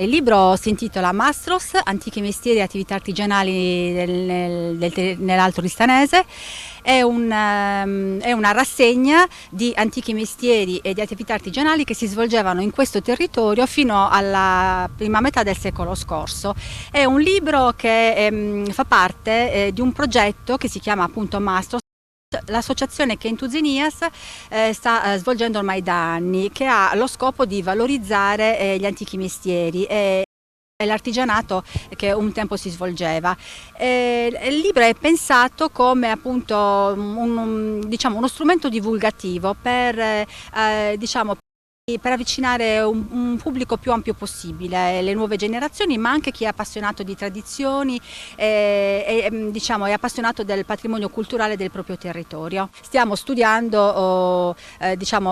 Il libro si intitola Mastros, antichi mestieri e attività artigianali nell'Alto Ristanese. È una rassegna di antichi mestieri e di attività artigianali che si svolgevano in questo territorio fino alla prima metà del secolo scorso. È un libro che fa parte di un progetto che si chiama appunto Mastros. L'associazione che Entuzinias sta svolgendo ormai da anni, che ha lo scopo di valorizzare gli antichi mestieri e l'artigianato che un tempo si svolgeva. Il libro è pensato come appunto uno strumento divulgativo per avvicinare un pubblico più ampio possibile, le nuove generazioni, ma anche chi è appassionato di tradizioni e è appassionato del patrimonio culturale del proprio territorio. Stiamo studiando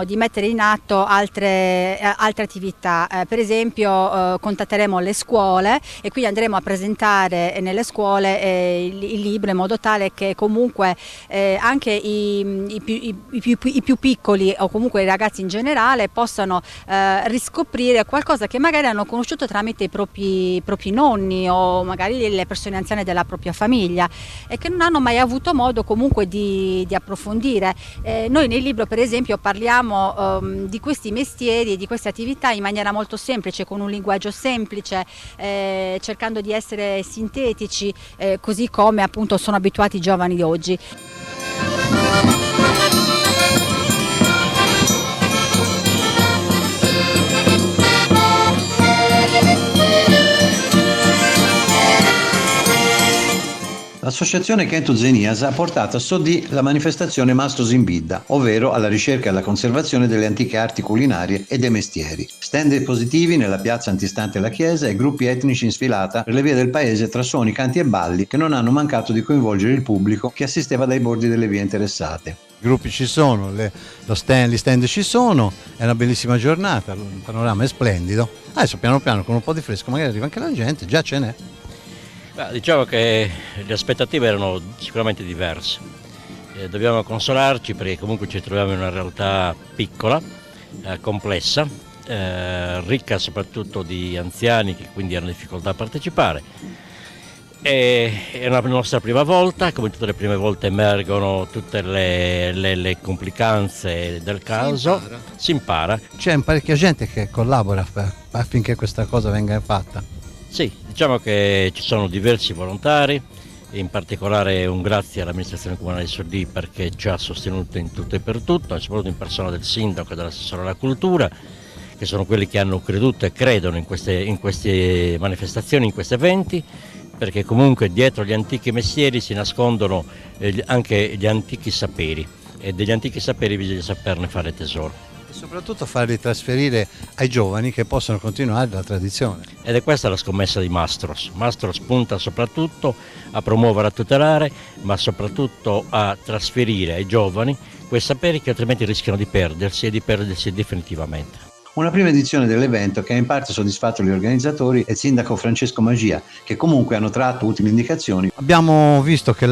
di mettere in atto altre attività, per esempio contatteremo le scuole e quindi andremo a presentare nelle scuole il libro in modo tale che comunque anche i più piccoli o comunque i ragazzi in generale possano riscoprire qualcosa che magari hanno conosciuto tramite i propri nonni o magari le persone anziane della propria famiglia e che non hanno mai avuto modo comunque di approfondire. Noi nel libro per esempio parliamo di questi mestieri e di queste attività in maniera molto semplice, con un linguaggio semplice, cercando di essere sintetici, così come appunto sono abituati i giovani di oggi. L'associazione Entuzinias ha portato a Sodì la manifestazione Mastros in Bidda, ovvero alla ricerca e alla conservazione delle antiche arti culinarie e dei mestieri. Stand espositivi nella piazza antistante la chiesa e gruppi etnici in sfilata per le vie del paese tra suoni, canti e balli che non hanno mancato di coinvolgere il pubblico che assisteva dai bordi delle vie interessate. I gruppi ci sono, gli stand ci sono, è una bellissima giornata, il panorama è splendido. Adesso piano piano con un po' di fresco magari arriva anche la gente, già ce n'è. Diciamo che le aspettative erano sicuramente diverse, dobbiamo consolarci perché comunque ci troviamo in una realtà piccola, complessa, ricca soprattutto di anziani che quindi hanno difficoltà a partecipare. È una nostra prima volta, come tutte le prime volte emergono tutte le complicanze del caso, si impara. C'è parecchia gente che collabora affinché questa cosa venga fatta. Sì, diciamo che ci sono diversi volontari, in particolare un grazie all'amministrazione comunale di Sodì perché ci ha sostenuto in tutto e per tutto, e soprattutto in persona del sindaco e dell'assessore alla cultura, che sono quelli che hanno creduto e credono in queste manifestazioni, in questi eventi, perché comunque dietro gli antichi mestieri si nascondono anche gli antichi saperi e degli antichi saperi bisogna saperne fare tesoro. E soprattutto farli trasferire ai giovani che possono continuare la tradizione. Ed è questa la scommessa di Mastros. Mastros punta soprattutto a promuovere, a tutelare, ma soprattutto a trasferire ai giovani quei saperi che altrimenti rischiano di perdersi e di perdersi definitivamente. Una prima edizione dell'evento che ha in parte soddisfatto gli organizzatori e il sindaco Francesco Magia, che comunque hanno tratto utili indicazioni. Abbiamo visto che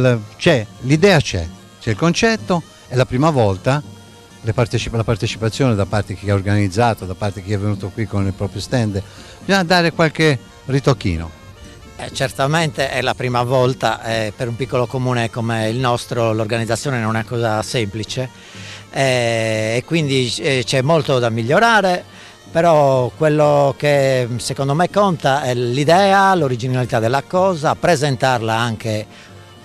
l'idea c'è il concetto, è la prima volta. La partecipazione da parte di chi ha organizzato, da parte di chi è venuto qui con il proprio stand, bisogna dare qualche ritocchino. Certamente è la prima volta, per un piccolo comune come il nostro l'organizzazione non è una cosa semplice e quindi c'è molto da migliorare, però quello che secondo me conta è l'idea, l'originalità della cosa, presentarla anche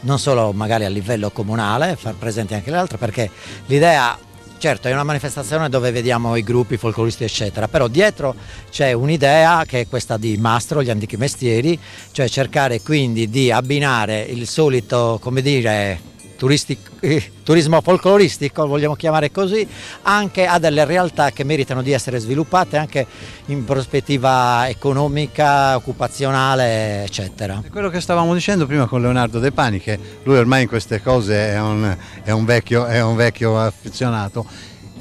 non solo magari a livello comunale, far presente anche le altre, perché l'idea certo è una manifestazione dove vediamo i gruppi folcloristi eccetera, però dietro c'è un'idea che è questa di Mastro, gli antichi mestieri, cioè cercare quindi di abbinare il solito, come dire, turismo folcloristico, vogliamo chiamare così, anche a delle realtà che meritano di essere sviluppate anche in prospettiva economica, occupazionale, eccetera. È quello che stavamo dicendo prima con Leonardo De Pani, che lui ormai in queste cose è un vecchio affezionato.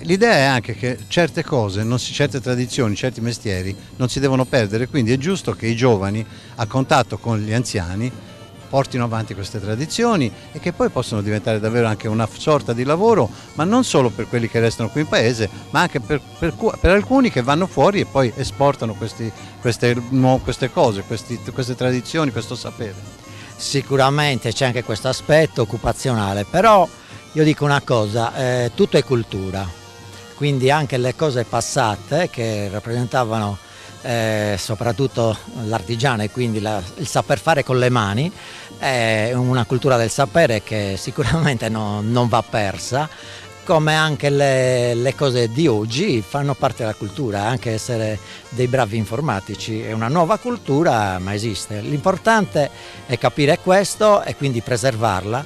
L'idea è anche che certe cose, certe tradizioni, certi mestieri non si devono perdere, quindi è giusto che i giovani a contatto con gli anziani portino avanti queste tradizioni e che poi possono diventare davvero anche una sorta di lavoro, ma non solo per quelli che restano qui in paese, ma anche per alcuni che vanno fuori e poi esportano queste cose, queste tradizioni, questo sapere. Sicuramente c'è anche questo aspetto occupazionale, però io dico una cosa, tutto è cultura, quindi anche le cose passate che rappresentavano soprattutto l'artigiano e quindi il saper fare con le mani, è una cultura del sapere che sicuramente non va persa, come anche le cose di oggi fanno parte della cultura, anche essere dei bravi informatici è una nuova cultura, ma esiste. L'importante è capire questo e quindi preservarla,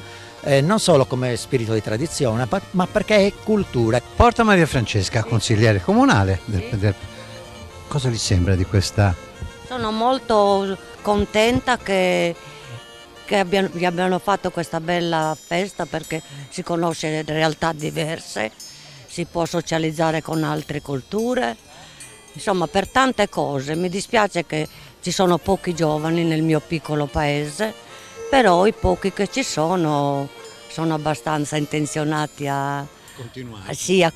non solo come spirito di tradizione, ma perché è cultura. Porta Maria Francesca, consigliere comunale, cosa gli sembra di questa? Sono molto contenta che vi abbiano fatto questa bella festa, perché si conosce realtà diverse, si può socializzare con altre culture, insomma per tante cose. Mi dispiace che ci sono pochi giovani nel mio piccolo paese, però i pochi che ci sono abbastanza intenzionati a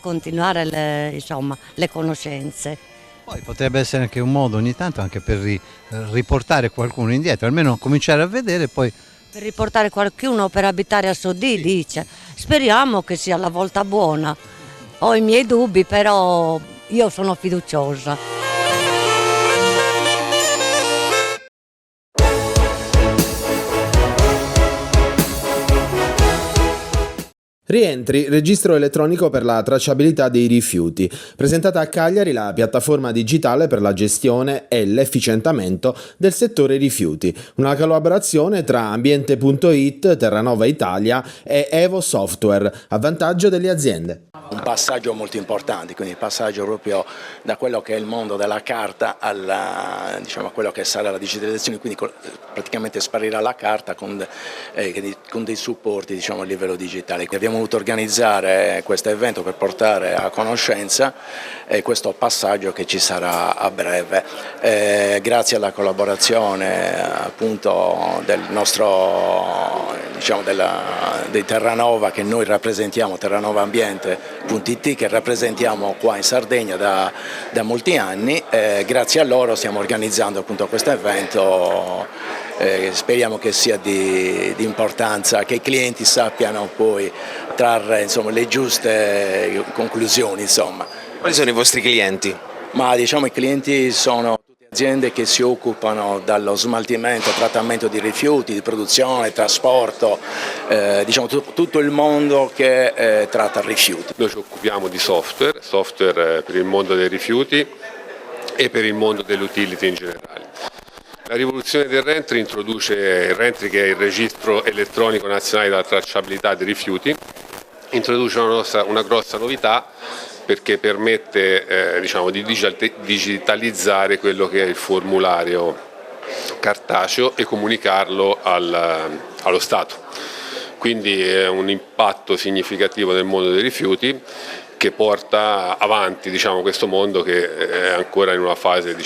continuare le conoscenze. Poi potrebbe essere anche un modo ogni tanto anche per riportare qualcuno indietro, almeno cominciare a vedere poi. Per riportare qualcuno per abitare a Sodì, dice. Speriamo che sia la volta buona. Ho i miei dubbi, però io sono fiduciosa. Rientri, registro elettronico per la tracciabilità dei rifiuti. Presentata a Cagliari la piattaforma digitale per la gestione e l'efficientamento del settore rifiuti. Una collaborazione tra Ambiente.it, Terranova Italia e Evo Software, a vantaggio delle aziende. Un passaggio molto importante, quindi il passaggio proprio da quello che è il mondo della carta a quello che sarà la digitalizzazione, quindi praticamente sparirà la carta con dei supporti a livello digitale. Abbiamo voluto organizzare questo evento per portare a conoscenza questo passaggio che ci sarà a breve, grazie alla collaborazione appunto del nostro dei Terranova che noi rappresentiamo, Terranova Ambiente.it, che rappresentiamo qua in Sardegna da molti anni. Grazie a loro stiamo organizzando appunto questo evento, speriamo che sia di importanza, che i clienti sappiano poi trarre le giuste conclusioni. Quali sono i vostri clienti? Ma i clienti sono aziende che si occupano dallo smaltimento, trattamento di rifiuti, di produzione, trasporto, tutto il mondo che tratta rifiuti. Noi ci occupiamo di software per il mondo dei rifiuti e per il mondo dell'utility in generale. La rivoluzione del Rentry introduce il Rentry, che è il registro elettronico nazionale della tracciabilità dei rifiuti, introduce una grossa novità, perché permette di digitalizzare quello che è il formulario cartaceo e comunicarlo allo Stato. Quindi è un impatto significativo nel mondo dei rifiuti che porta avanti questo mondo che è ancora in una fase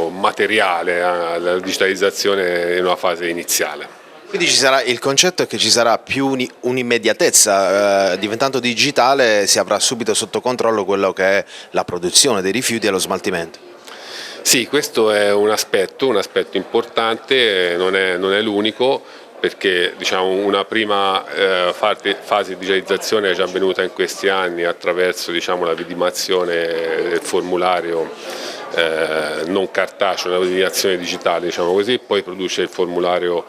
materiale, la digitalizzazione è in una fase iniziale. Quindi il concetto è che ci sarà più un'immediatezza, diventando digitale si avrà subito sotto controllo quello che è la produzione dei rifiuti e lo smaltimento. Sì, questo è un aspetto importante, non è l'unico, perché una prima fase di digitalizzazione è già avvenuta in questi anni attraverso la vidimazione del formulario non cartaceo, una validazione digitale, poi produce il formulario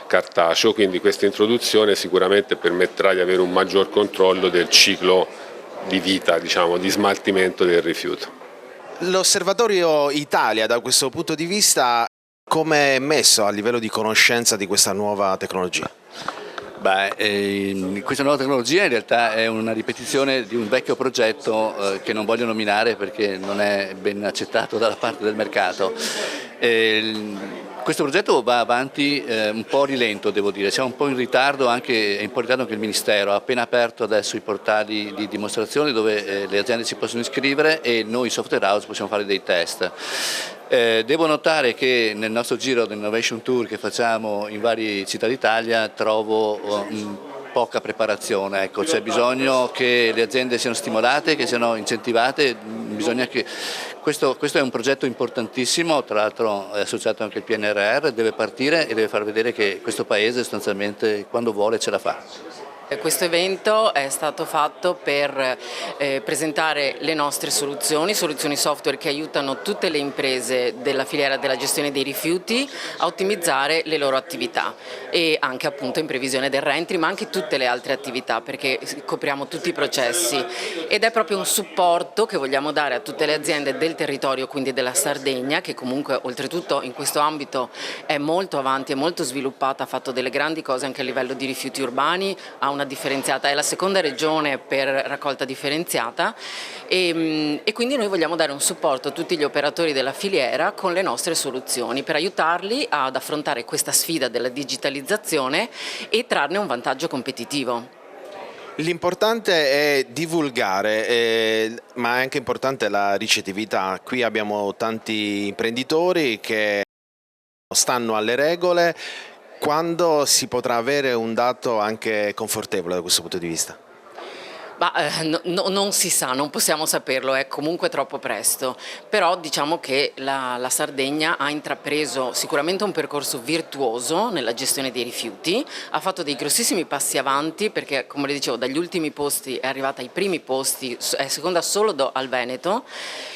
cartaceo, quindi questa introduzione sicuramente permetterà di avere un maggior controllo del ciclo di vita, di smaltimento del rifiuto. L'Osservatorio Italia, da questo punto di vista, come è messo a livello di conoscenza di questa nuova tecnologia? Questa nuova tecnologia in realtà è una ripetizione di un vecchio progetto che non voglio nominare perché non è ben accettato dalla parte del mercato. Questo progetto va avanti un po' a rilento, devo dire, siamo un po' in ritardo, anche il Ministero ha appena aperto adesso i portali di dimostrazione dove le aziende si possono iscrivere e noi software house possiamo fare dei test. Devo notare che nel nostro giro dell'Innovation Tour che facciamo in varie città d'Italia trovo poca preparazione, ecco, c'è bisogno che le aziende siano stimolate, che siano incentivate, bisogna che questo è un progetto importantissimo, tra l'altro è associato anche al PNRR, deve partire e deve far vedere che questo Paese sostanzialmente quando vuole ce la fa. Questo evento è stato fatto per presentare le nostre soluzioni software che aiutano tutte le imprese della filiera della gestione dei rifiuti a ottimizzare le loro attività e anche appunto in previsione del reentry, ma anche tutte le altre attività, perché copriamo tutti i processi ed è proprio un supporto che vogliamo dare a tutte le aziende del territorio, quindi della Sardegna, che comunque oltretutto in questo ambito è molto avanti, è molto sviluppata, ha fatto delle grandi cose anche a livello di rifiuti urbani, ha una differenziata, è la seconda regione per raccolta differenziata e quindi noi vogliamo dare un supporto a tutti gli operatori della filiera con le nostre soluzioni per aiutarli ad affrontare questa sfida della digitalizzazione e trarne un vantaggio competitivo. L'importante è divulgare, ma è anche importante la ricettività. Qui abbiamo tanti imprenditori che stanno alle regole. Quando si potrà avere un dato anche confortevole da questo punto di vista? Non si sa, non possiamo saperlo, è comunque troppo presto, però diciamo che la Sardegna ha intrapreso sicuramente un percorso virtuoso nella gestione dei rifiuti, ha fatto dei grossissimi passi avanti perché, come le dicevo, dagli ultimi posti è arrivata ai primi posti, è seconda solo al Veneto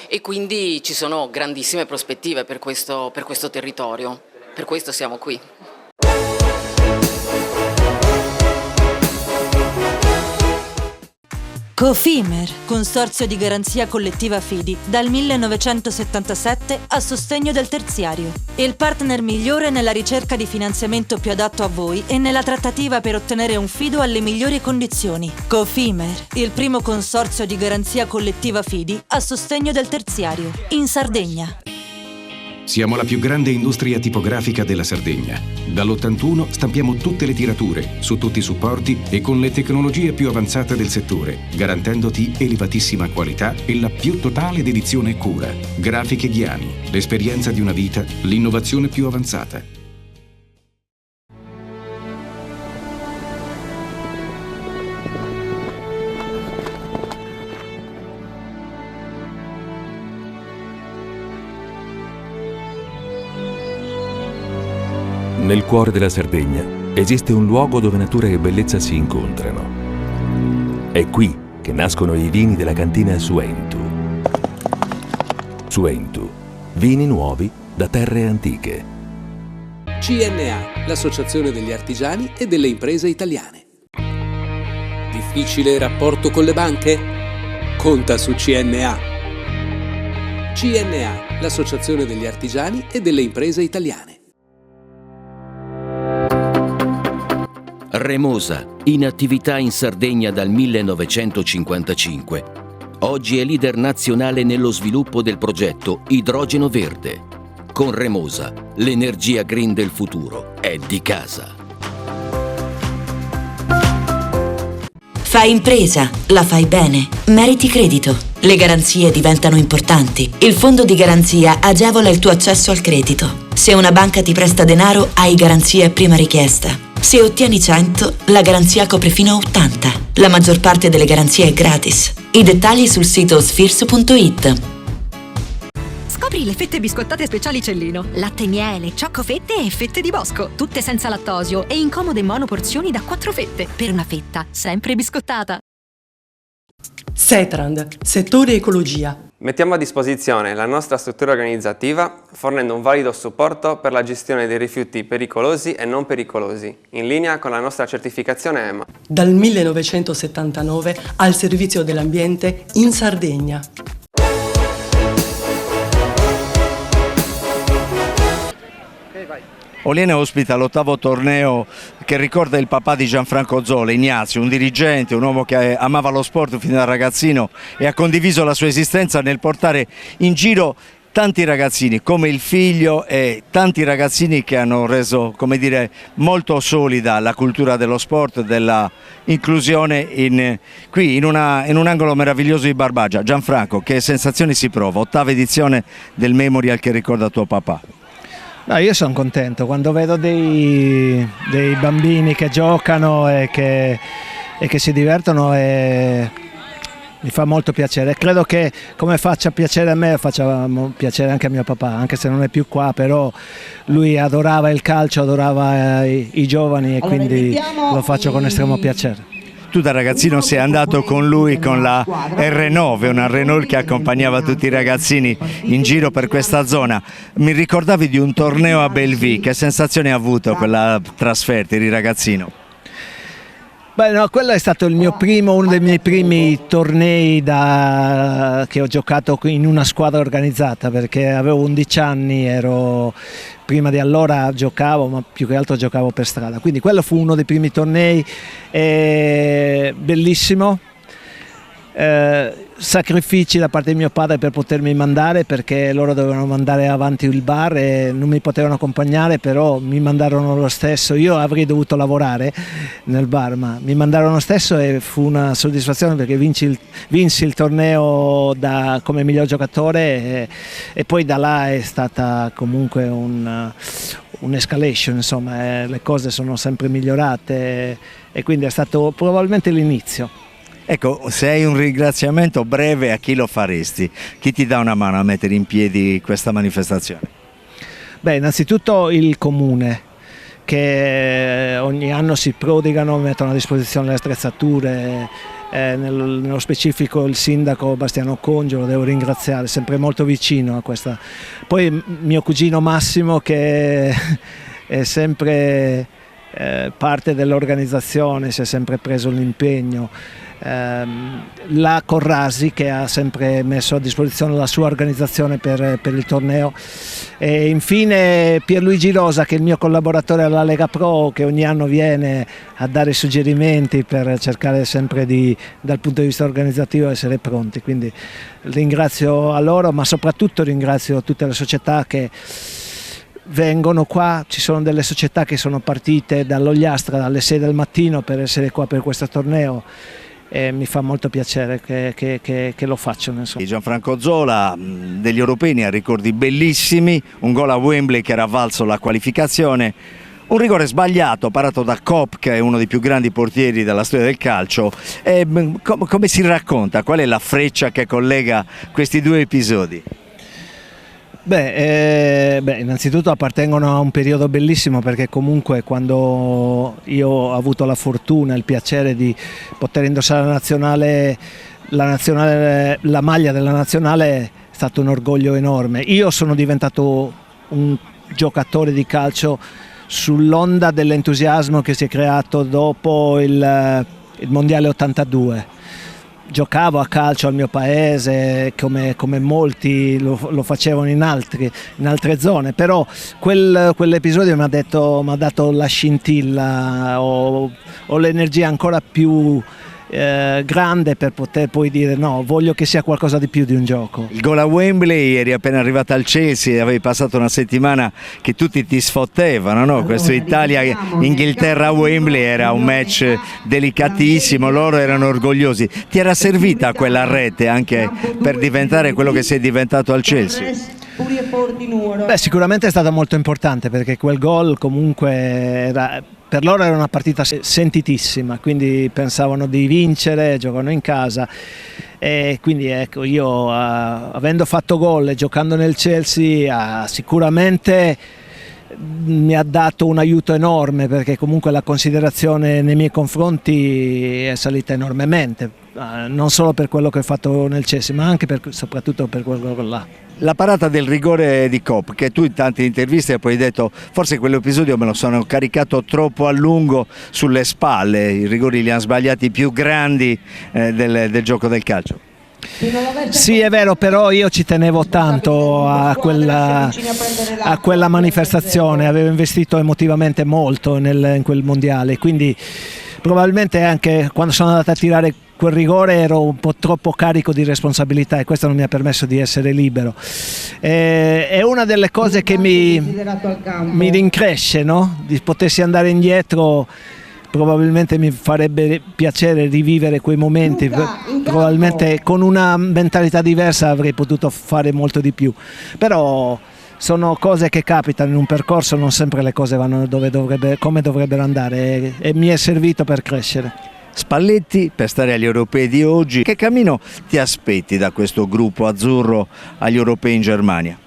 e quindi ci sono grandissime prospettive per questo territorio, per questo siamo qui. Cofimer, consorzio di garanzia collettiva Fidi, dal 1977 a sostegno del terziario. Il partner migliore nella ricerca di finanziamento più adatto a voi e nella trattativa per ottenere un fido alle migliori condizioni. Cofimer, il primo consorzio di garanzia collettiva Fidi a sostegno del terziario, in Sardegna. Siamo la più grande industria tipografica della Sardegna. Dall'81 stampiamo tutte le tirature, su tutti i supporti e con le tecnologie più avanzate del settore, garantendoti elevatissima qualità e la più totale dedizione e cura. Grafiche Ghiani, l'esperienza di una vita, l'innovazione più avanzata. Nel cuore della Sardegna esiste un luogo dove natura e bellezza si incontrano. È qui che nascono i vini della cantina Suentu. Suentu, vini nuovi da terre antiche. CNA, l'associazione degli artigiani e delle imprese italiane. Difficile rapporto con le banche? Conta su CNA. CNA, l'associazione degli artigiani e delle imprese italiane. Remosa, in attività in Sardegna dal 1955. Oggi è leader nazionale nello sviluppo del progetto Idrogeno Verde. Con Remosa, l'energia green del futuro è di casa. Fai impresa, la fai bene, meriti credito. Le garanzie diventano importanti. Il fondo di garanzia agevola il tuo accesso al credito. Se una banca ti presta denaro, hai garanzia a prima richiesta. Se ottieni 100, la garanzia copre fino a 80. La maggior parte delle garanzie è gratis. I dettagli sul sito sfirso.it. Scopri le fette biscottate speciali Cellino. Latte e miele, ciocco-fette e fette di bosco. Tutte senza lattosio e in comode monoporzioni da 4 fette. Per una fetta sempre biscottata. Setrand, settore ecologia. Mettiamo a disposizione la nostra struttura organizzativa fornendo un valido supporto per la gestione dei rifiuti pericolosi e non pericolosi, in linea con la nostra certificazione EMA. Dal 1979 al servizio dell'ambiente in Sardegna. Oliene ospita l'8° torneo che ricorda il papà di Gianfranco Zola, Ignazio, un dirigente, un uomo che amava lo sport fin da ragazzino e ha condiviso la sua esistenza nel portare in giro tanti ragazzini come il figlio e tanti ragazzini che hanno reso, come dire, molto solida la cultura dello sport, della inclusione qui in un angolo meraviglioso di Barbagia. Gianfranco, che sensazioni si prova? 8ª edizione del Memorial che ricorda tuo papà. No, io sono contento quando vedo dei bambini che giocano e che si divertono, e mi fa molto piacere. Credo che come faccia piacere a me faccia piacere anche a mio papà, anche se non è più qua, però lui adorava il calcio, adorava i giovani, e quindi lo faccio con estremo piacere. Tu da ragazzino sei andato con lui con la R9, una Renault che accompagnava tutti i ragazzini in giro per questa zona. Mi ricordavi di un torneo a Belleville, che sensazione hai avuto quella trasferta, eri ragazzino? Beh, no, quello è stato uno dei miei primi tornei che ho giocato in una squadra organizzata, perché avevo 11 anni, prima di allora giocavo, ma più che altro giocavo per strada, quindi quello fu uno dei primi tornei, bellissimo. Sacrifici da parte di mio padre per potermi mandare, perché loro dovevano mandare avanti il bar e non mi potevano accompagnare, però mi mandarono lo stesso. Io avrei dovuto lavorare nel bar, ma mi mandarono lo stesso, e fu una soddisfazione perché vinsi il torneo come miglior giocatore, e poi da là è stata comunque un'escalation, insomma, le cose sono sempre migliorate, e quindi è stato probabilmente l'inizio. Ecco, se hai un ringraziamento breve, a chi lo faresti? Chi ti dà una mano a mettere in piedi questa manifestazione? Beh, innanzitutto il comune, che ogni anno si prodigano, mettono a disposizione le attrezzature, nello specifico il sindaco Bastiano Congio, lo devo ringraziare, sempre molto vicino a questa. Poi mio cugino Massimo, che è sempre parte dell'organizzazione, si è sempre preso l'impegno. La Corrasi, che ha sempre messo a disposizione la sua organizzazione per il torneo, e infine Pierluigi Rosa, che è il mio collaboratore alla Lega Pro, che ogni anno viene a dare suggerimenti per cercare sempre dal punto di vista organizzativo essere pronti, quindi ringrazio a loro, ma soprattutto ringrazio tutte le società che vengono qua. Ci sono delle società che sono partite dall'Ogliastra alle 6 del mattino per essere qua per questo torneo, e mi fa molto piacere che lo facciano, insomma. Gianfranco Zola, degli europei ne ha ricordi bellissimi, un gol a Wembley che era valso la qualificazione, un rigore sbagliato parato da Kopp, che è uno dei più grandi portieri della storia del calcio. Come si racconta? Qual è la freccia che collega questi due episodi? Beh, innanzitutto appartengono a un periodo bellissimo, perché comunque quando io ho avuto la fortuna, il piacere di poter indossare la maglia della nazionale, è stato un orgoglio enorme. Io sono diventato un giocatore di calcio sull'onda dell'entusiasmo che si è creato dopo il Mondiale 82. Giocavo a calcio al mio paese come molti lo facevano in altre zone, però quell'episodio mi ha dato la scintilla o l'energia ancora più grande per poter poi dire no, voglio che sia qualcosa di più di un gioco. Il gol a Wembley, eri appena arrivata al Chelsea e avevi passato una settimana che tutti ti sfottevano, no? Questo Italia-Inghilterra a Wembley era un match delicatissimo, loro erano orgogliosi. Ti era servita quella rete anche per diventare quello che sei diventato al Chelsea? Beh, sicuramente è stata molto importante, perché quel gol comunque per loro era una partita sentitissima, quindi pensavano di vincere, giocano in casa, e quindi ecco, io avendo fatto gol e giocando nel Chelsea sicuramente mi ha dato un aiuto enorme, perché comunque la considerazione nei miei confronti è salita enormemente, non solo per quello che ho fatto nel Chelsea, ma anche soprattutto per quel gol là. La parata del rigore di Kopp, che tu in tante interviste hai poi detto forse quell'episodio me lo sono caricato troppo a lungo sulle spalle, i rigori li hanno sbagliati più grandi del gioco del calcio. Sì, è vero, però io ci tenevo tanto a quella manifestazione, avevo investito emotivamente molto in quel mondiale, quindi probabilmente anche quando sono andato a tirare quel rigore ero un po' troppo carico di responsabilità e questo non mi ha permesso di essere libero. È una delle cose che mi rincresce, no? Di potersi andare indietro. Probabilmente mi farebbe piacere rivivere quei momenti, probabilmente con una mentalità diversa avrei potuto fare molto di più, però sono cose che capitano in un percorso, non sempre le cose vanno come dovrebbero andare e mi è servito per crescere. Spalletti, per stare agli europei di oggi, che cammino ti aspetti da questo gruppo azzurro agli europei in Germania?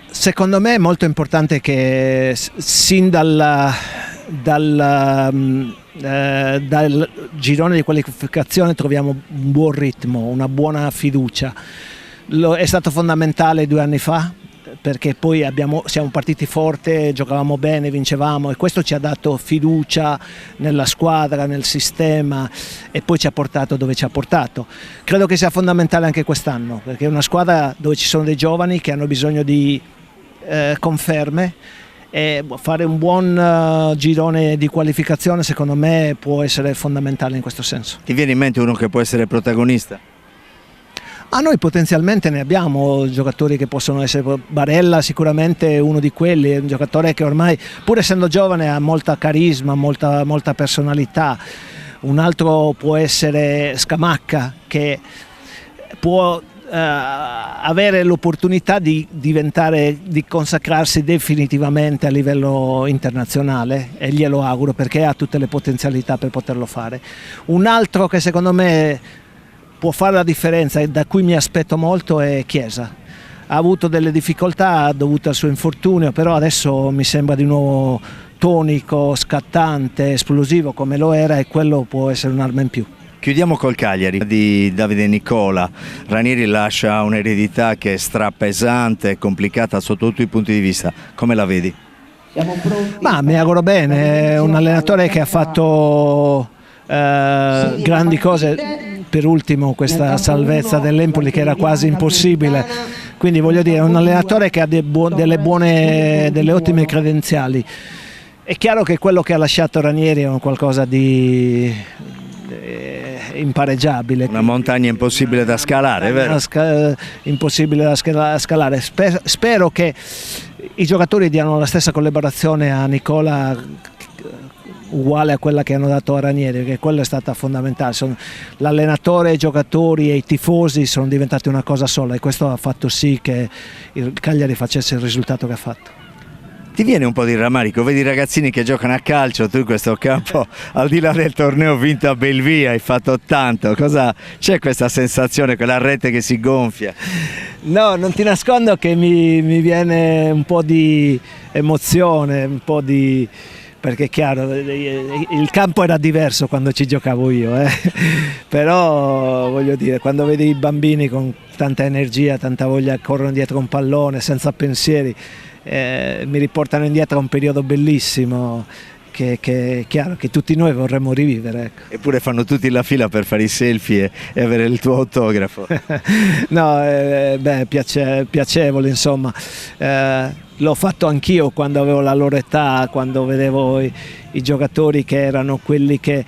Secondo me è molto importante che sin dal girone di qualificazione troviamo un buon ritmo, una buona fiducia. È stato fondamentale 2 anni fa perché poi siamo partiti forte, giocavamo bene, vincevamo e questo ci ha dato fiducia nella squadra, nel sistema e poi ci ha portato dove ci ha portato. Credo che sia fondamentale anche quest'anno perché è una squadra dove ci sono dei giovani che hanno bisogno di conferme e fare un buon girone di qualificazione secondo me può essere fondamentale in questo senso. Ti viene in mente uno che può essere protagonista? Noi potenzialmente ne abbiamo giocatori che possono essere, Barella sicuramente è uno di quelli, è un giocatore che ormai pur essendo giovane ha molta carisma, molta personalità. Un altro può essere Scamacca che può avere l'opportunità di consacrarsi definitivamente a livello internazionale e glielo auguro perché ha tutte le potenzialità per poterlo fare. Un altro che secondo me può fare la differenza e da cui mi aspetto molto è Chiesa. Ha avuto delle difficoltà dovute al suo infortunio, però adesso mi sembra di nuovo tonico, scattante, esplosivo come lo era e quello può essere un'arma in più. Chiudiamo col Cagliari di Davide Nicola. Ranieri lascia un'eredità che è strapesante e complicata sotto tutti i punti di vista. Come la vedi? Ma mi auguro bene, è un allenatore che ha fatto grandi cose, per ultimo questa salvezza dell'Empoli che era quasi impossibile, quindi voglio dire è un allenatore che ha delle ottime credenziali. È chiaro che quello che ha lasciato Ranieri è un qualcosa di impareggiabile. Una montagna impossibile da scalare, vero? Impossibile da scalare. Spero che i giocatori diano la stessa collaborazione a Nicola uguale a quella che hanno dato a Ranieri, perché quella è stata fondamentale. L'allenatore, i giocatori e i tifosi sono diventati una cosa sola e questo ha fatto sì che il Cagliari facesse il risultato che ha fatto. Ti viene un po' di rammarico, vedi i ragazzini che giocano a calcio, tu in questo campo, al di là del torneo vinto a Belvia, hai fatto tanto, c'è questa sensazione, quella rete che si gonfia? No, non ti nascondo che mi viene un po' di emozione, perché è chiaro, il campo era diverso quando ci giocavo io, però voglio dire, quando vedi i bambini con tanta energia, tanta voglia, corrono dietro un pallone senza pensieri, mi riportano indietro a un periodo bellissimo che è chiaro che tutti noi vorremmo rivivere. Ecco. Eppure fanno tutti la fila per fare i selfie e avere il tuo autografo. No, piacevole insomma. L'ho fatto anch'io quando avevo la loro età, quando vedevo i giocatori che erano quelli che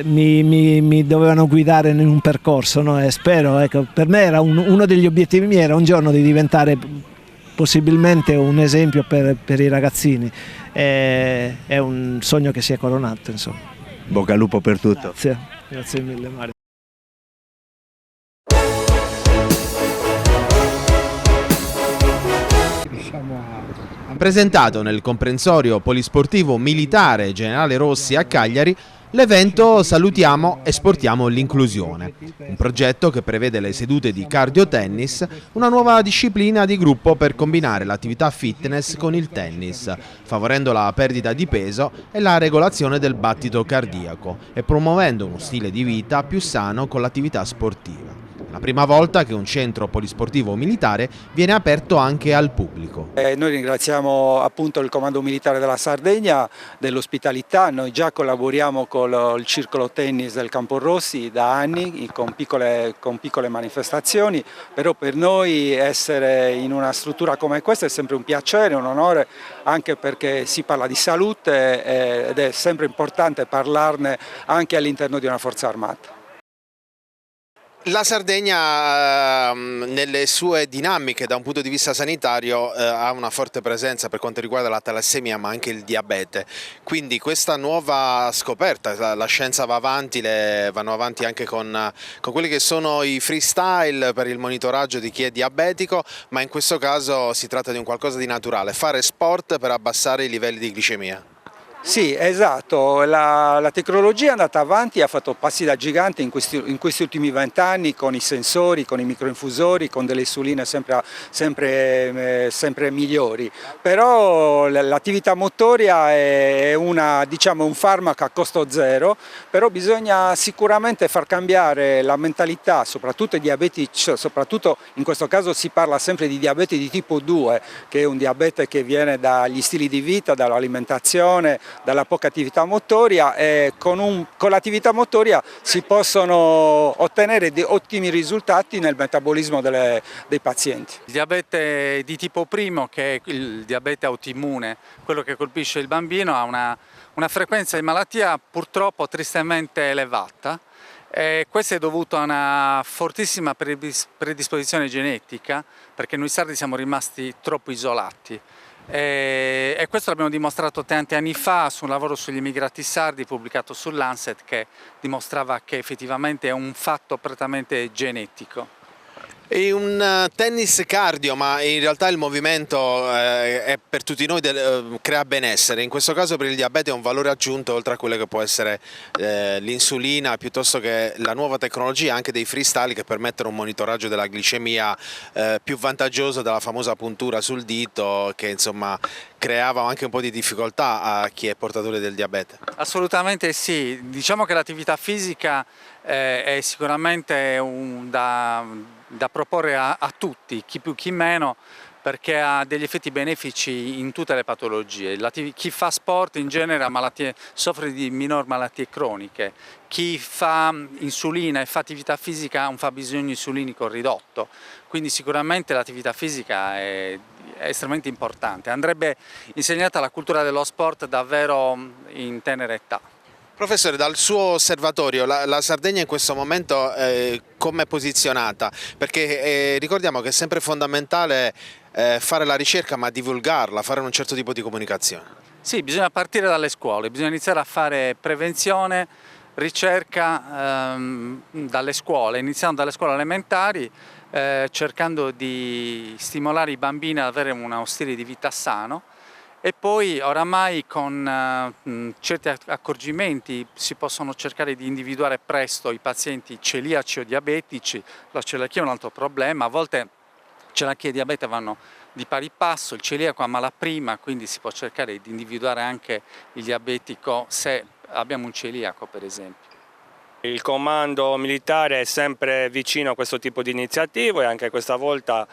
mi dovevano guidare in un percorso, no? E spero, ecco, per me era uno degli obiettivi miei era un giorno di diventare possibilmente un esempio per i ragazzini, è un sogno che si è coronato insomma. Bocca al lupo per tutto. Grazie mille Mario. Presentato nel comprensorio polisportivo militare Generale Rossi a Cagliari, l'evento Salutiamo e Sportiamo l'inclusione, un progetto che prevede le sedute di cardio tennis, una nuova disciplina di gruppo per combinare l'attività fitness con il tennis, favorendo la perdita di peso e la regolazione del battito cardiaco e promuovendo uno stile di vita più sano con l'attività sportiva. La prima volta che un centro polisportivo militare viene aperto anche al pubblico. Noi ringraziamo appunto il Comando Militare della Sardegna dell'ospitalità, noi già collaboriamo con il Circolo Tennis del Campo Rossi da anni con piccole manifestazioni, però per noi essere in una struttura come questa è sempre un piacere, un onore, anche perché si parla di salute ed è sempre importante parlarne anche all'interno di una forza armata. La Sardegna nelle sue dinamiche da un punto di vista sanitario ha una forte presenza per quanto riguarda la talassemia ma anche il diabete, quindi questa nuova scoperta, la scienza va avanti, vanno avanti anche con quelli che sono i freestyle per il monitoraggio di chi è diabetico, ma in questo caso si tratta di un qualcosa di naturale, fare sport per abbassare i livelli di glicemia. Sì, esatto, la tecnologia è andata avanti, ha fatto passi da gigante in questi ultimi 20 anni con i sensori, con i microinfusori, con delle insuline sempre migliori, però l'attività motoria è un farmaco a costo zero, però bisogna sicuramente far cambiare la mentalità, soprattutto i diabetici, soprattutto in questo caso si parla sempre di diabete di tipo 2, che è un diabete che viene dagli stili di vita, dall'alimentazione, dalla poca attività motoria, e con l'attività motoria si possono ottenere ottimi risultati nel metabolismo dei pazienti. Il diabete di tipo primo, che è il diabete autoimmune, quello che colpisce il bambino, ha una frequenza di malattia purtroppo tristemente elevata. Questo è dovuto a una fortissima predisposizione genetica, perché noi sardi siamo rimasti troppo isolati. E questo l'abbiamo dimostrato tanti anni fa su un lavoro sugli immigrati sardi pubblicato sull'Lancet, che dimostrava che effettivamente è un fatto prettamente genetico. È un tennis cardio, ma in realtà il movimento è per tutti noi, crea benessere. In questo caso per il diabete è un valore aggiunto oltre a quello che può essere l'insulina, piuttosto che la nuova tecnologia anche dei freestyle che permettono un monitoraggio della glicemia più vantaggioso della famosa puntura sul dito, che insomma creava anche un po' di difficoltà a chi è portatore del diabete. Assolutamente sì, diciamo che l'attività fisica è sicuramente da proporre a tutti, chi più chi meno, perché ha degli effetti benefici in tutte le patologie. Chi fa sport in genere soffre di minor malattie croniche, chi fa insulina e fa attività fisica ha un fabbisogno insulinico ridotto, quindi sicuramente l'attività fisica è estremamente importante. Andrebbe insegnata la cultura dello sport davvero in tenera età. Professore, dal suo osservatorio la Sardegna in questo momento come è posizionata? Perché ricordiamo che è sempre fondamentale fare la ricerca ma divulgarla, fare un certo tipo di comunicazione. Sì, bisogna partire dalle scuole, bisogna iniziare a fare prevenzione, ricerca dalle scuole, iniziando dalle scuole elementari, cercando di stimolare i bambini ad avere uno stile di vita sano. E poi oramai con certi accorgimenti si possono cercare di individuare presto i pazienti celiaci o diabetici. La celiachia è un altro problema, a volte celiachia e diabete vanno di pari passo, il celiaco ammala prima, quindi si può cercare di individuare anche il diabetico se abbiamo un celiaco per esempio. Il comando militare è sempre vicino a questo tipo di iniziative e anche questa volta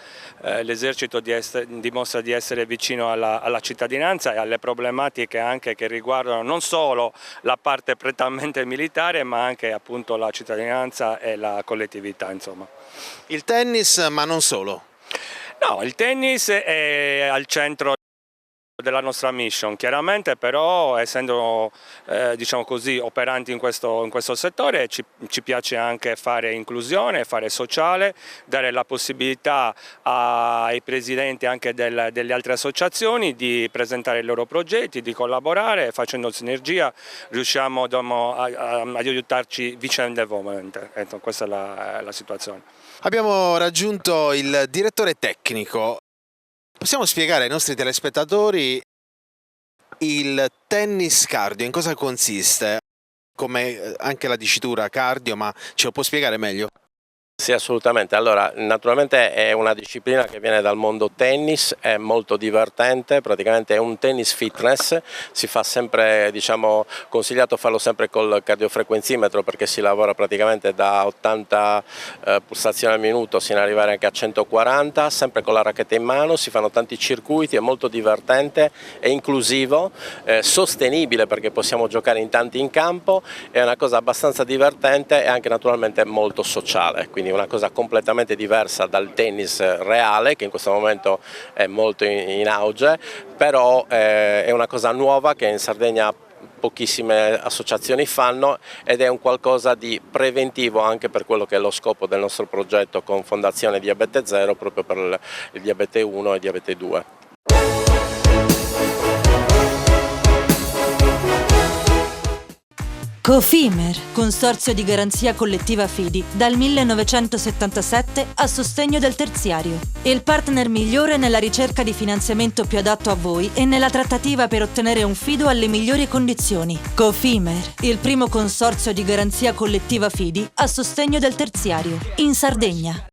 l'esercito dimostra di essere vicino alla cittadinanza e alle problematiche anche che riguardano non solo la parte prettamente militare ma anche appunto la cittadinanza e la collettività, insomma. Il tennis, ma non solo? No, il tennis è al centro della nostra mission, chiaramente, però essendo diciamo così operanti in questo settore ci piace anche fare inclusione, fare sociale, dare la possibilità ai presidenti anche delle altre associazioni di presentare i loro progetti, di collaborare, facendo sinergia riusciamo ad aiutarci vicendevolmente. Questa è la situazione. Abbiamo raggiunto il direttore tecnico. Possiamo spiegare ai nostri telespettatori il tennis cardio, in cosa consiste? Come anche la dicitura cardio, ma ce lo può spiegare meglio? Sì, assolutamente. Allora, naturalmente è una disciplina che viene dal mondo tennis, è molto divertente, praticamente è un tennis fitness, si fa sempre, diciamo, consigliato farlo sempre col cardiofrequenzimetro perché si lavora praticamente da 80 pulsazioni al minuto sino ad arrivare anche a 140, sempre con la racchetta in mano, si fanno tanti circuiti, è molto divertente, è inclusivo, sostenibile perché possiamo giocare in tanti in campo, è una cosa abbastanza divertente e anche naturalmente molto sociale, quindi una cosa completamente diversa dal tennis reale che in questo momento è molto in auge, però è una cosa nuova che in Sardegna pochissime associazioni fanno, ed è un qualcosa di preventivo anche per quello che è lo scopo del nostro progetto con Fondazione Diabete Zero, proprio per il diabete 1 e diabete 2. Cofimer, consorzio di garanzia collettiva Fidi, dal 1977 a sostegno del terziario. Il partner migliore nella ricerca di finanziamento più adatto a voi e nella trattativa per ottenere un fido alle migliori condizioni. Cofimer, il primo consorzio di garanzia collettiva Fidi a sostegno del terziario, in Sardegna.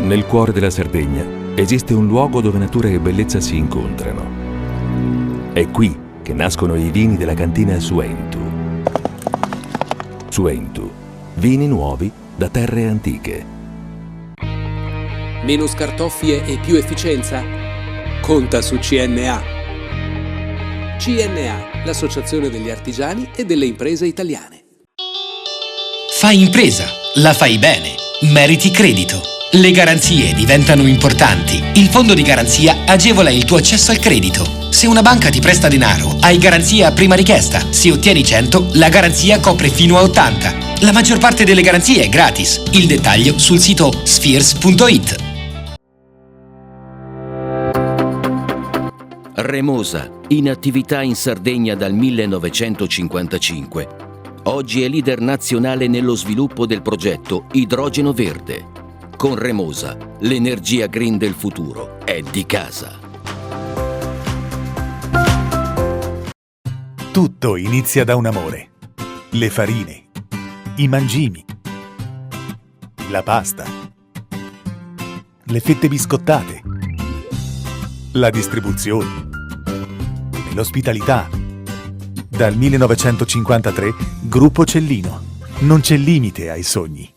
Nel cuore della Sardegna esiste un luogo dove natura e bellezza si incontrano. È qui che nascono i vini della cantina Suentu. Suentu, vini nuovi da terre antiche. Meno scartoffie e più efficienza? Conta su CNA. CNA, l'associazione degli artigiani e delle imprese italiane. Fai impresa, la fai bene, meriti credito. Le garanzie diventano importanti. Il fondo di garanzia agevola il tuo accesso al credito. Se una banca ti presta denaro, hai garanzia a prima richiesta. Se ottieni 100, la garanzia copre fino a 80. La maggior parte delle garanzie è gratis. Il dettaglio sul sito spheres.it. Remosa, in attività in Sardegna dal 1955. Oggi è leader nazionale nello sviluppo del progetto Idrogeno Verde. Con Remosa, l'energia green del futuro è di casa. Tutto inizia da un amore. Le farine, i mangimi, la pasta, le fette biscottate, la distribuzione, l'ospitalità. Dal 1953, Gruppo Cellino. Non c'è limite ai sogni.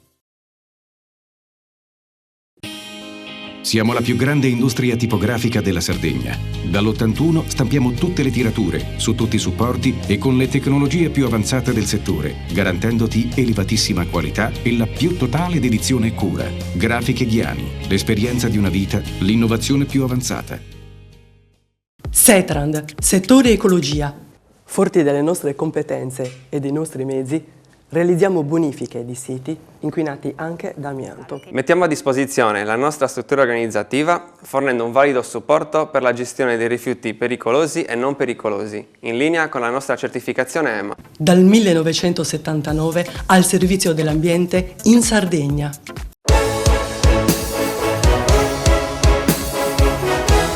Siamo la più grande industria tipografica della Sardegna. Dall'81 stampiamo tutte le tirature, su tutti i supporti e con le tecnologie più avanzate del settore, garantendoti elevatissima qualità e la più totale dedizione e cura. Grafiche Ghiani, l'esperienza di una vita, l'innovazione più avanzata. Setrand, settore ecologia. Forti delle nostre competenze e dei nostri mezzi, realizziamo bonifiche di siti inquinati anche da amianto. Mettiamo a disposizione la nostra struttura organizzativa fornendo un valido supporto per la gestione dei rifiuti pericolosi e non pericolosi, in linea con la nostra certificazione EMA. Dal 1979 al servizio dell'ambiente in Sardegna.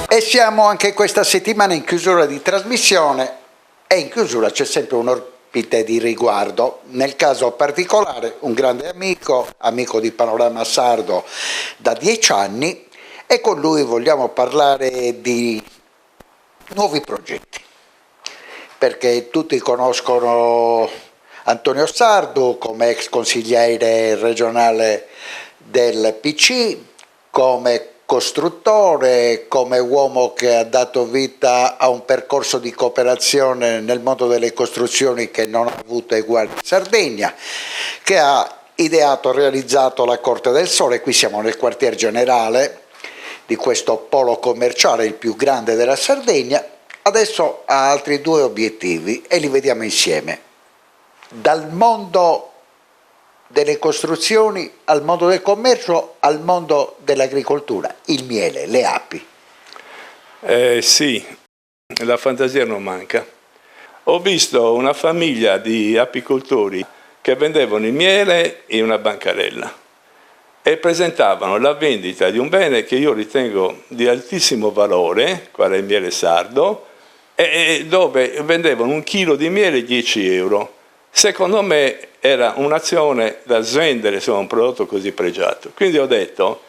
E siamo anche questa settimana in chiusura di trasmissione e in chiusura c'è sempre un ospite di riguardo, nel caso particolare un grande amico di Panorama Sardo da 10 anni, e con lui vogliamo parlare di nuovi progetti, perché tutti conoscono Antonio Sardo come ex consigliere regionale del PC, come costruttore, come uomo che ha dato vita a un percorso di cooperazione nel mondo delle costruzioni che non ha avuto eguali in Sardegna, che ha ideato e realizzato la Corte del Sole. Qui siamo nel quartier generale di questo polo commerciale, il più grande della Sardegna. Adesso ha altri 2 obiettivi e li vediamo insieme. Dal mondo delle costruzioni al mondo del commercio, al mondo dell'agricoltura, il miele, le api. Sì, la fantasia non manca. Ho visto una famiglia di apicoltori che vendevano il miele in una bancarella e presentavano la vendita di un bene che io ritengo di altissimo valore, quale è il miele sardo, e dove vendevano 1 chilo di miele 10 euro. Secondo me era un'azione da svendere su un prodotto così pregiato. Quindi ho detto,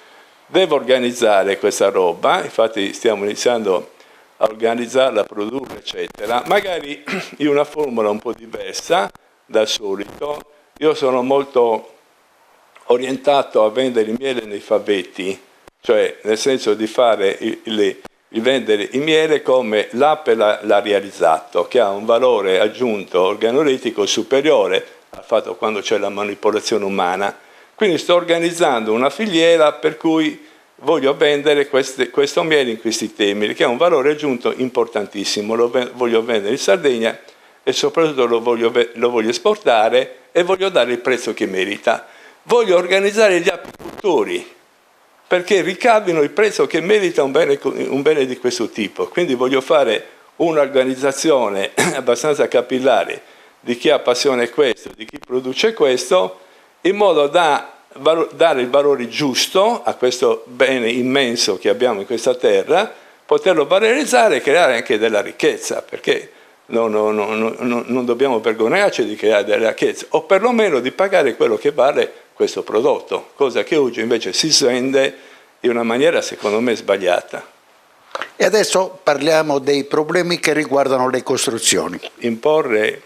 devo organizzare questa roba, infatti stiamo iniziando a organizzarla, a produrla, eccetera, magari in una formula un po' diversa dal solito. Io sono molto orientato a vendere il miele nei favetti, cioè nel senso di fare il vendere il miele come l'APE l'ha realizzato, che ha un valore aggiunto organolettico superiore al fatto quando c'è la manipolazione umana. Quindi sto organizzando una filiera per cui voglio vendere questo miele in questi termini, che ha un valore aggiunto importantissimo. Lo voglio vendere in Sardegna e soprattutto lo voglio esportare e voglio dare il prezzo che merita. Voglio organizzare gli apicoltori perché ricavino il prezzo che merita un bene di questo tipo. Quindi voglio fare un'organizzazione abbastanza capillare di chi ha passione a questo, di chi produce questo, in modo da dare il valore giusto a questo bene immenso che abbiamo in questa terra, poterlo valorizzare e creare anche della ricchezza, perché non dobbiamo vergognarci di creare della ricchezza, o perlomeno di pagare quello che vale questo prodotto, cosa che oggi invece si svende in una maniera secondo me sbagliata. E adesso parliamo dei problemi che riguardano le costruzioni. Imporre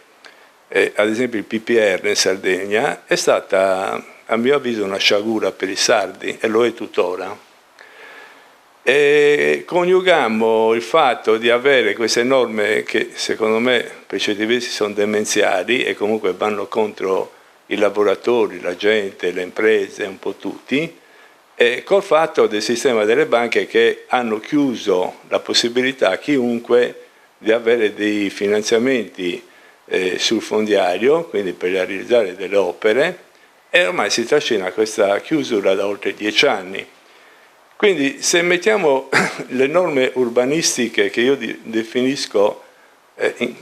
ad esempio il PPR in Sardegna è stata, a mio avviso, una sciagura per i sardi, e lo è tuttora. E coniughiamo il fatto di avere queste norme che secondo me per certi versi sono demenziali e comunque vanno contro i lavoratori, la gente, le imprese, un po' tutti, e col fatto del sistema delle banche che hanno chiuso la possibilità a chiunque di avere dei finanziamenti sul fondiario, quindi per realizzare delle opere, e ormai si trascina questa chiusura da oltre 10 anni. Quindi se mettiamo le norme urbanistiche che io definisco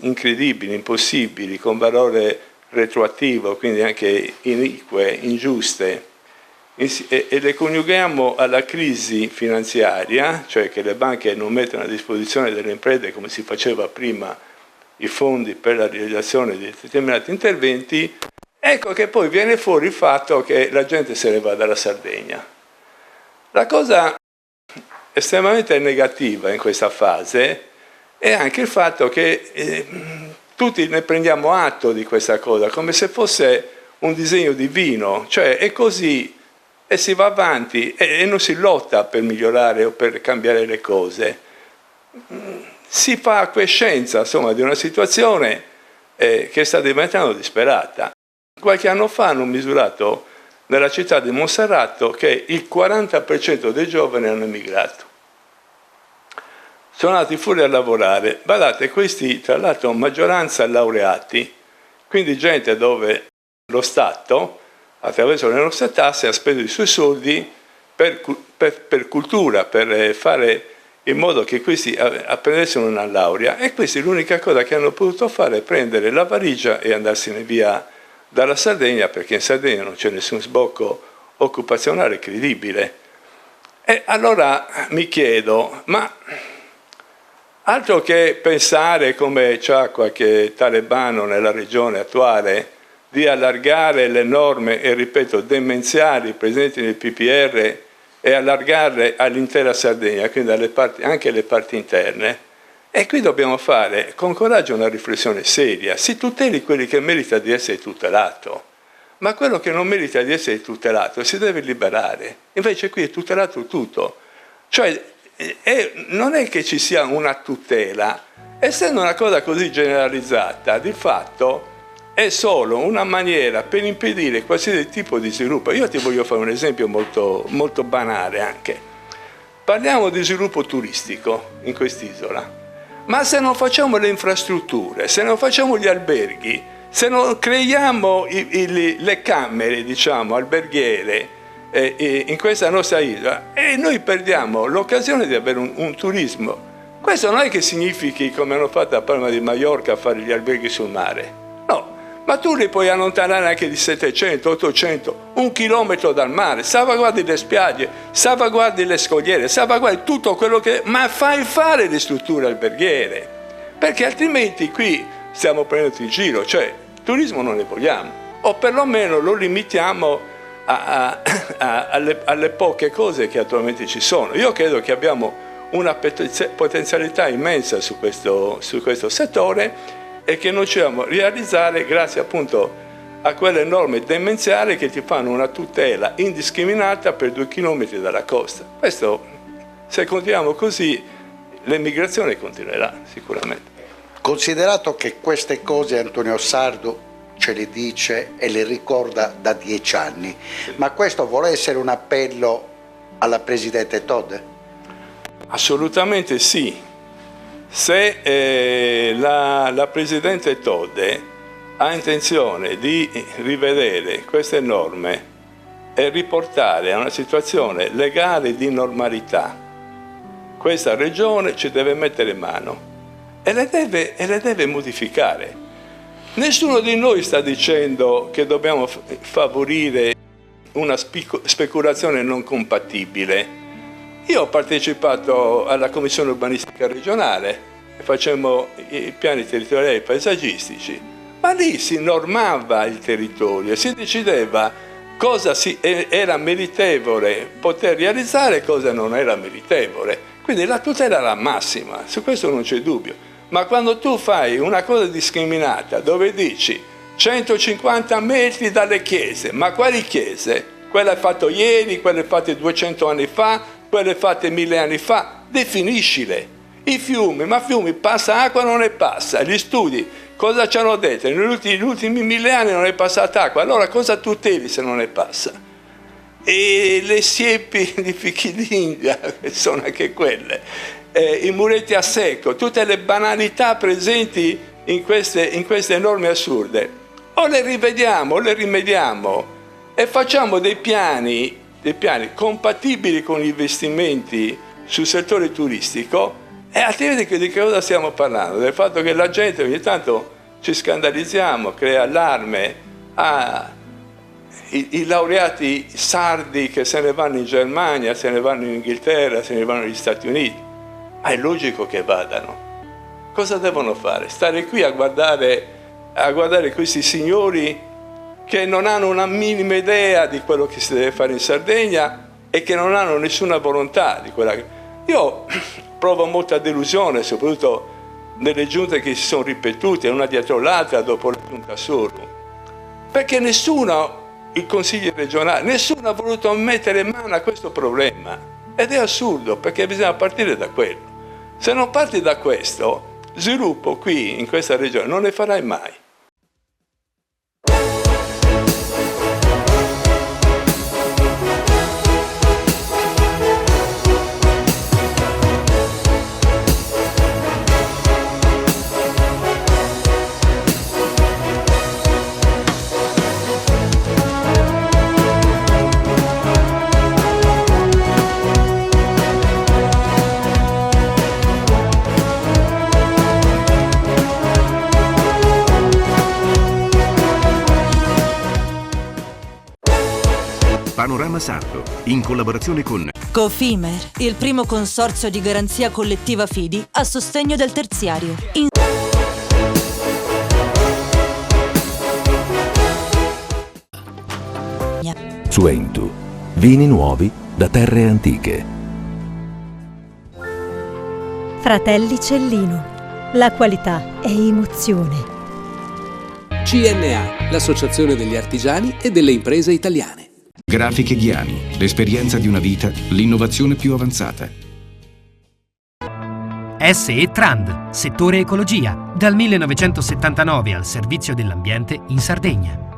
incredibili, impossibili, con valore retroattivo, quindi anche inique, ingiuste, e le coniughiamo alla crisi finanziaria, cioè che le banche non mettono a disposizione delle imprese come si faceva prima i fondi per la realizzazione di determinati interventi, ecco che poi viene fuori il fatto che la gente se ne va dalla Sardegna. La cosa estremamente negativa in questa fase è anche il fatto che tutti ne prendiamo atto di questa cosa, come se fosse un disegno divino, cioè è così e si va avanti e non si lotta per migliorare o per cambiare le cose. Si fa quiescenza, insomma, di una situazione che sta diventando disperata. Qualche anno fa hanno misurato nella città di Monserrato che il 40% dei giovani hanno emigrato. Sono andati fuori a lavorare. Guardate, questi tra l'altro maggioranza laureati, quindi gente dove lo Stato, attraverso le nostre tasse, ha speso i suoi soldi per cultura, per fare in modo che questi apprendessero una laurea, e questi l'unica cosa che hanno potuto fare è prendere la valigia e andarsene via dalla Sardegna, perché in Sardegna non c'è nessun sbocco occupazionale credibile. E allora mi chiedo, ma altro che pensare, come c'ha qualche talebano nella regione attuale, di allargare le norme, e ripeto, demenziali presenti nel PPR e allargarle all'intera Sardegna, quindi anche alle parti interne. E qui dobbiamo fare con coraggio una riflessione seria. Si tuteli quelli che merita di essere tutelato, ma quello che non merita di essere tutelato si deve liberare. Invece qui è tutelato tutto. Cioè non è che ci sia una tutela, essendo una cosa così generalizzata, di fatto è solo una maniera per impedire qualsiasi tipo di sviluppo. Io ti voglio fare un esempio molto, molto banale anche. Parliamo di sviluppo turistico in quest'isola. Ma se non facciamo le infrastrutture, se non facciamo gli alberghi, se non creiamo le camere, diciamo, alberghiere in questa nostra isola, noi perdiamo l'occasione di avere un turismo. Questo non è che significhi, come hanno fatto a Palma di Mallorca, fare gli alberghi sul mare. No, ma tu li puoi allontanare anche di 700, 800, 1 chilometro dal mare, salvaguardi le spiagge, salvaguardi le scogliere, salvaguardi tutto quello che... ma fai fare le strutture alberghiere, perché altrimenti qui stiamo prendendo in giro, cioè turismo non ne vogliamo, o perlomeno lo limitiamo alle poche cose che attualmente ci sono. Io credo che abbiamo una potenzialità immensa su questo settore, e che noi ci dobbiamo realizzare grazie appunto a quelle norme demenziali che ti fanno una tutela indiscriminata per 2 chilometri dalla costa. Questo, se continuiamo così, l'emigrazione continuerà sicuramente. Considerato che queste cose Antonio Sardo ce le dice e le ricorda da 10 anni. Ma questo vuole essere un appello alla Presidente Todde? Assolutamente sì. Se la Presidente Todde ha intenzione di rivedere queste norme e riportare a una situazione legale di normalità questa regione, ci deve mettere mano e le deve modificare. Nessuno di noi sta dicendo che dobbiamo favorire una speculazione non compatibile. Io ho partecipato alla Commissione Urbanistica Regionale, facemmo i piani territoriali e paesaggistici, ma lì si normava il territorio, si decideva cosa era meritevole poter realizzare e cosa non era meritevole. Quindi la tutela era massima, su questo non c'è dubbio. Ma quando tu fai una cosa discriminata dove dici 150 metri dalle chiese, ma quali chiese? Quelle fatte ieri, quelle fatte 200 anni fa, quelle fatte 1000 anni fa, definiscile. I fiumi, ma fiumi passa acqua o non ne passa? Gli studi cosa ci hanno detto? Negli ultimi 1000 anni non è passata acqua, allora cosa tuteli se non ne passa? E le siepi di fichi d'India, che sono anche quelle. I muretti a secco, tutte le banalità presenti in queste norme assurde, o le rivediamo o le rimediamo e facciamo dei piani compatibili con gli investimenti sul settore turistico, e altrimenti di che cosa stiamo parlando? Del fatto che la gente ogni tanto ci scandalizziamo, crea allarme, i laureati sardi che se ne vanno in Germania, se ne vanno in Inghilterra, se ne vanno negli Stati Uniti. Ma è logico che vadano. Cosa devono fare? Stare qui a guardare questi signori che non hanno una minima idea di quello che si deve fare in Sardegna e che non hanno nessuna volontà di quella che... Io provo molta delusione, soprattutto nelle giunte che si sono ripetute una dietro l'altra dopo la giunta Sorru, perché nessuno, il Consiglio regionale, nessuno ha voluto mettere mano a questo problema, ed è assurdo, perché bisogna partire da quello. Se non parti da questo, sviluppo qui in questa regione non ne farai mai. Panorama Sardo, in collaborazione con Cofimer, il primo consorzio di garanzia collettiva fidi a sostegno del terziario. Su Entu, vini nuovi da terre antiche. Fratelli Cellino, la qualità è emozione. CNA, l'associazione degli artigiani e delle imprese italiane. Grafiche Ghiani, l'esperienza di una vita, l'innovazione più avanzata. SE Trand, settore ecologia, dal 1979 al servizio dell'ambiente in Sardegna.